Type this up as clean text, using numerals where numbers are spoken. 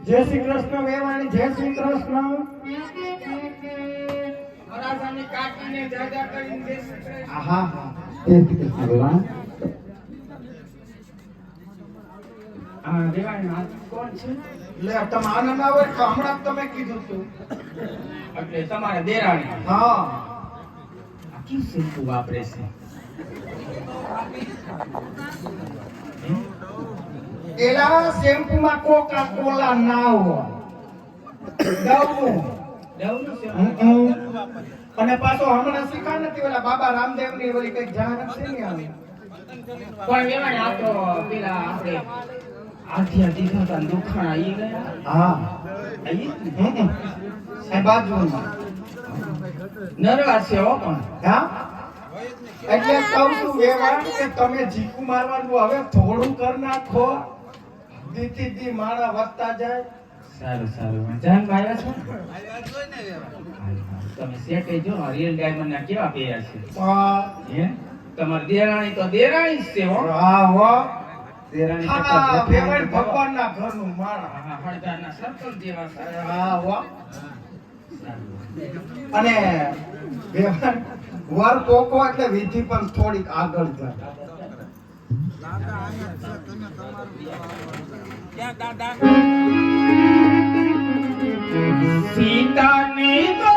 જય શ્રી કૃષ્ણ વેવાણી જય શ્રી કૃષ્ણ હા જય શ્રી કૃષ્ણ વેવાણ કોણ છે? લે તમે આનંદ આવે કે હમણાં તમે કીધું તું એટલે તમારા દેરાણી. હા આ કયું શેમ્પુ વાપરે છે? એલા શેમ્પુ માં કોકા કોલા ના હોય દવનું દવનું શેમ્પુ. અને પાછો હમણાં શીખા નથી ઓલા બાબા રામદેવ ની ઓલી કઈક જાહેરાત છે ને આવી પણ વેવાણી આ તો પેલા આપણે આધ્યા દીધા દુખાણા ઈ ગયા. હા આઈ એ બાજુમાં નરવા છે હો પણ. હા એટલે કહું છું વેવાણ કે તમે જીકુ મારવાનું હવે થોડું કર નાખો દીથી દી મારા વધતા જાય સારું સારું જાન ભાઈ છો તમે સેટે જો રિયલ ડાયમંડ ના કેવા પહેર્યા છે હે તમાર દેરાણી તો દેરાણી જ છે હો. હા હો દેરાણી હા કરતા વેવાણ ભગવાનના ઘરનું માણસ હા હળદારના સર્કલ જેવા છે. હા હો અને વેવાણ વર પોકો એટલે વિધિ પણ થોડીક આગળ જાય સીતાની તો